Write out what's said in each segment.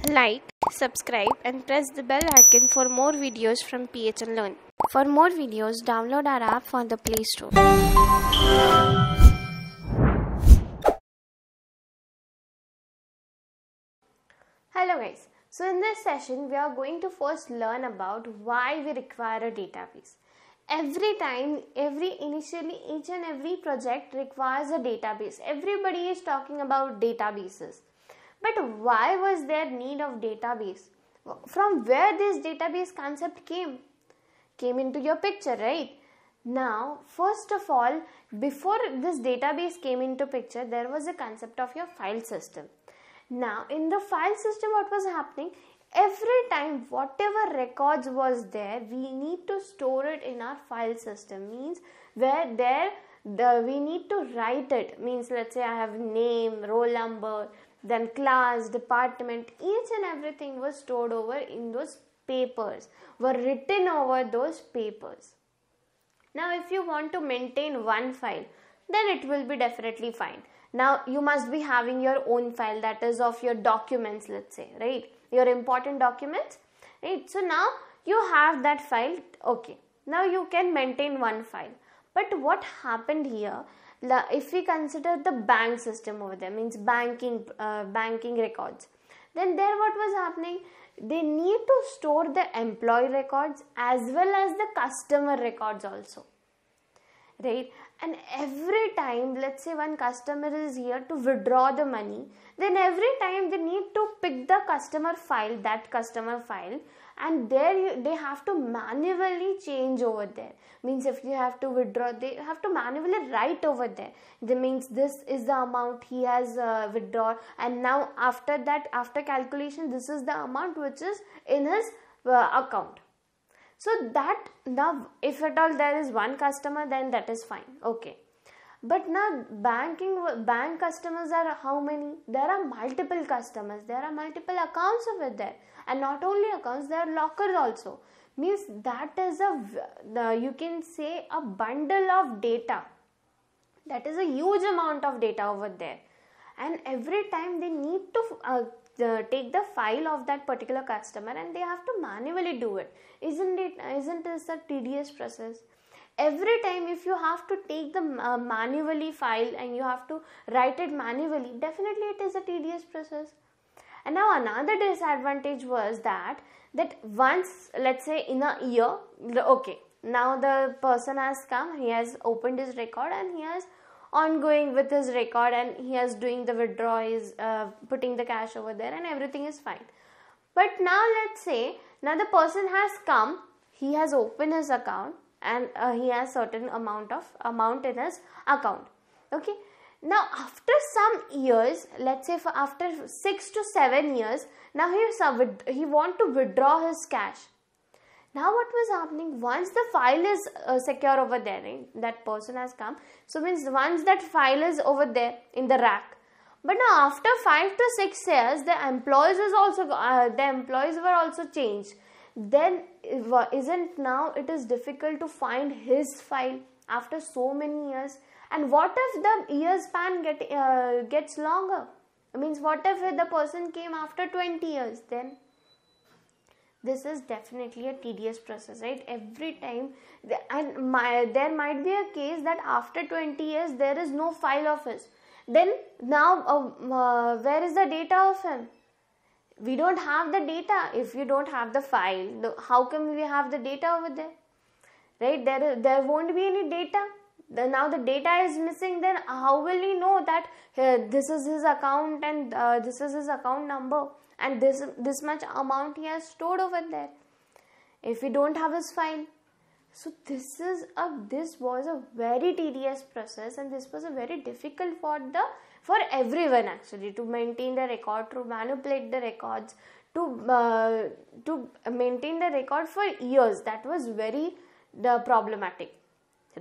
Like, subscribe and press the bell icon for more videos from PHN Learn. For more videos, download our app from the Play Store. Hello guys. So in this session, we are going to first learn about why we require a database. Every time, initially each and every project requires a database. Everybody is talking about databases. But why was there need of database? From where this database concept came into your picture, right? Now, first of all, before this database came into picture, there was a concept of your file system. Now, in the file system, what was happening? Every time, whatever records was there, we need to store it in our file system. Means where there, we need to write it. Means let's say I have name, roll number, then class, department, each and everything was stored over in those papers, were written over those papers. Now if you want to maintain one file, then it will be definitely fine. Now you must be having your own file, that is of your documents, let's say, right? Your important documents, right? So now you have that file, okay. Now you can maintain one file. But what happened here? If we consider the bank system over there, means banking records, then there what was happening? They need to store the employee records as well as the customer records also, right? And every time, let's say one customer is here to withdraw the money, then every time they need to pick the customer file, and there they have to manually change over there. Means if you have to withdraw, they have to manually write over there. That means this is the amount he has withdrawn, and now after that, after calculation, this is the amount which is in his account. So that now, if at all there is one customer, then that is fine, okay. But now bank customers are how many? There are multiple customers, there are multiple accounts over there, and not only accounts, there are lockers also. Means that is you can say a bundle of data. That is a huge amount of data over there, and every time they need to take the file of that particular customer, and they have to manually do it. Isn't this a tedious process? Every time if you have to take the manually file and you have to write it manually, definitely it is a tedious process. And now another disadvantage was that once, let's say in a year, okay, now the person has come, he has opened his record and he has ongoing with his record, and he is doing the withdrawal, is putting the cash over there, and everything is fine. But now let's say now the person has come, he has opened his account, and he has certain amount in his account, okay. Now after some years, let's say after 6 to 7 years, now he want to withdraw his cash. Now what was happening? Once the file is secure over there, right? That person has come, so means once that file is over there in the rack. But now after 5 to 6 years, the employees were also changed. Then isn't now it is difficult to find his file after so many years? And what if the year span gets longer? I means what if the person came after 20 years? Then this is definitely a tedious process, right? Every time, there might be a case that after 20 years there is no file of his. Then now where is the data of him? We don't have the data. If you don't have the file, how can we have the data over there, right? There won't be any data. Now the data is missing, then how will he know that this is his account and this is his account number, and this much amount he has stored over there, if we don't have his file? So this was a very tedious process, and this was a very difficult for everyone actually, to maintain the record, to manipulate the records, to maintain the record for years. That was very problematic,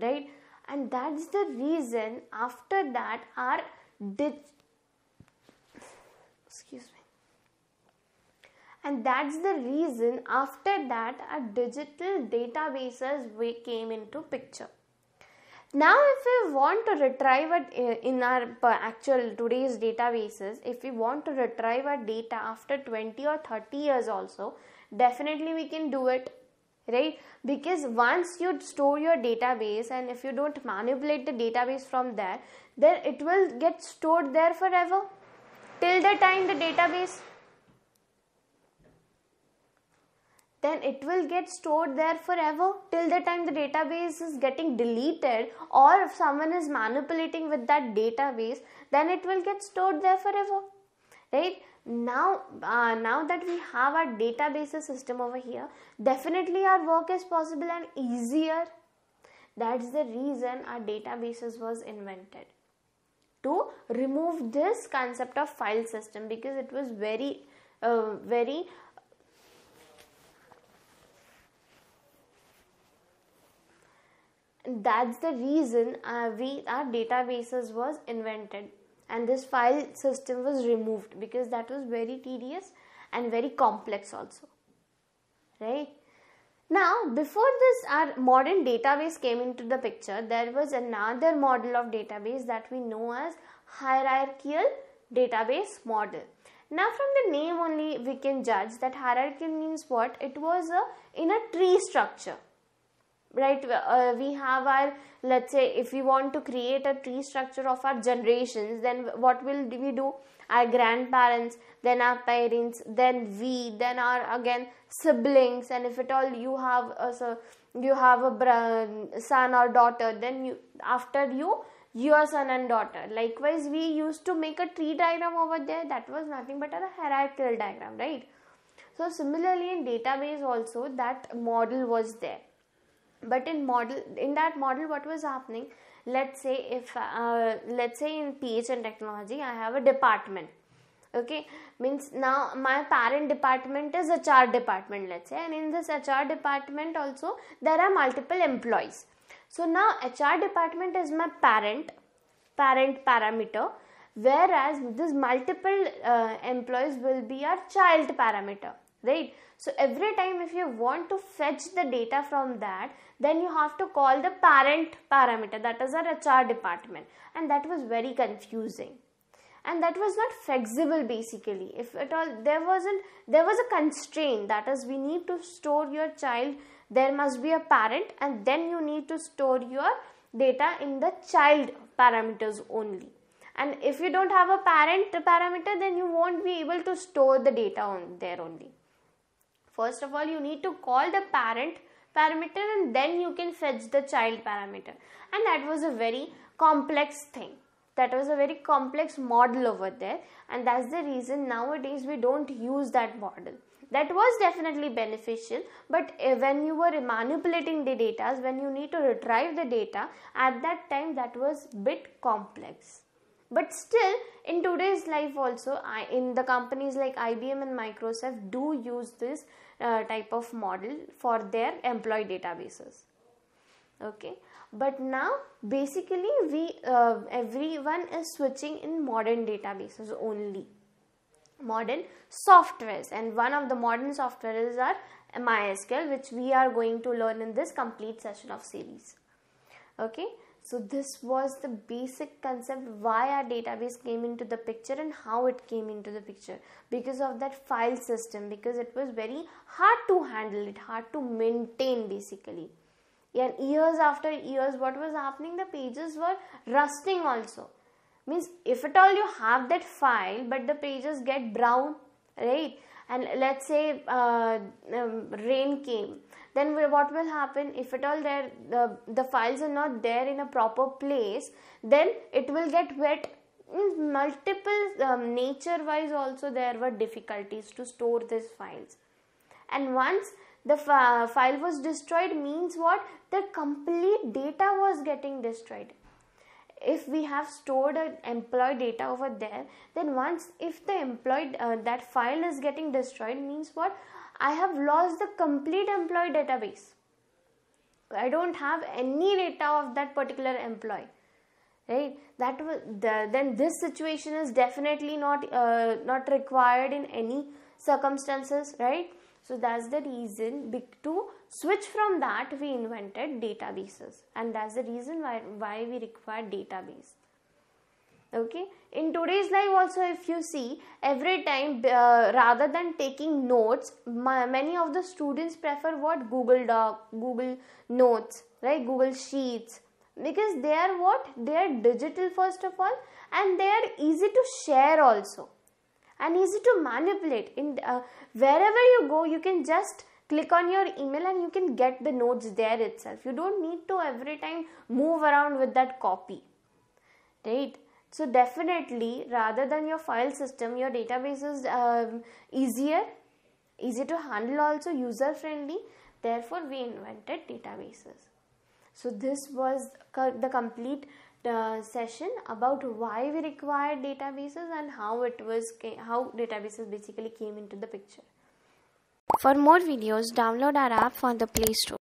right? And that's the reason after that And that's the reason after that our digital databases came into picture. Now if we want to retrieve it in our actual today's databases, if we want to retrieve our data after 20 or 30 years also, definitely we can do it, right? Because once you store your database, and if you don't manipulate the database from there, then it will get stored there forever till the time the database, then it will get stored there forever till the time the database is getting deleted, or if someone is manipulating with that database, then it will get stored there forever, right? Now that we have our database system over here, definitely our work is possible and easier. That's the reason our databases was invented, to remove this concept of file system, because it was very that's the reason our databases was invented, and this file system was removed, because that was very tedious and very complex also, right? Now before this, our modern database came into the picture, there was another model of database that we know as hierarchical database model. Now from the name only we can judge that hierarchical means what? It was in a tree structure, right? We have our, let's say if we want to create a tree structure of our generations, then what will we do? Our grandparents, then our parents, then we, then our again siblings, and if at all you have a son or daughter, then after you, your son and daughter. Likewise, we used to make a tree diagram over there. That was nothing but a hierarchical diagram, right? So similarly in database also, that model was there. But in that model, what was happening? Let's say in PH and technology, I have a department. Okay, means now my parent department is HR department, let's say, and in this HR department also there are multiple employees. So now HR department is my parent parameter, whereas this multiple employees will be our child parameter, right? So every time if you want to fetch the data from that, then you have to call the parent parameter, that is our HR department, and that was very confusing, and that was not flexible. Basically, if at all there was a constraint, that is, we need to store your child, there must be a parent, and then you need to store your data in the child parameters only. And if you don't have a parent parameter, then you won't be able to store the data on there only. First of all, you need to call the parent parameter, and then you can fetch the child parameter, and that was a very complex thing. That was a very complex model over there, and that's the reason nowadays we don't use that model. That was definitely beneficial, but when you were manipulating the data, when you need to retrieve the data, at that time that was bit complex. But still, in today's life also, in the companies like IBM and Microsoft do use this type of model for their employee databases. Okay, but now basically everyone is switching in modern databases only, modern softwares, and one of the modern softwares are MySQL, which we are going to learn in this complete session of series. Okay, so this was the basic concept why our database came into the picture and how it came into the picture, because of that file system, because it was very hard to handle it, hard to maintain basically. And years after years, what was happening? The pages were rusting also. Means if at all you have that file, but the pages get brown, right? And let's say rain came, then what will happen? If at all the files are not there in a proper place, then it will get wet. Multiple nature wise also there were difficulties to store these files. And once the file was destroyed, means what? The complete data was getting destroyed. If we have stored an employee data over there, then once if the employee that file is getting destroyed, means what? I have lost the complete employee database. I don't have any data of that particular employee, right? That was then this situation is definitely not required in any circumstances, right? So that's the reason to switch from that we invented databases, and that's the reason why we require database. Okay, in today's life also, if you see, every time rather than taking notes, many of the students prefer what? Google Doc, Google Notes, right? Google Sheets, because they are what? They are digital first of all, and they are easy to share also, and easy to manipulate. In wherever you go, you can just click on your email and you can get the notes there itself. You don't need to every time move around with that copy, right? So definitely, rather than your file system, your database is easy to handle, also user friendly. Therefore, we invented databases. So this was the complete session about why we required databases and how databases basically came into the picture. For more videos, download our app from the Play Store.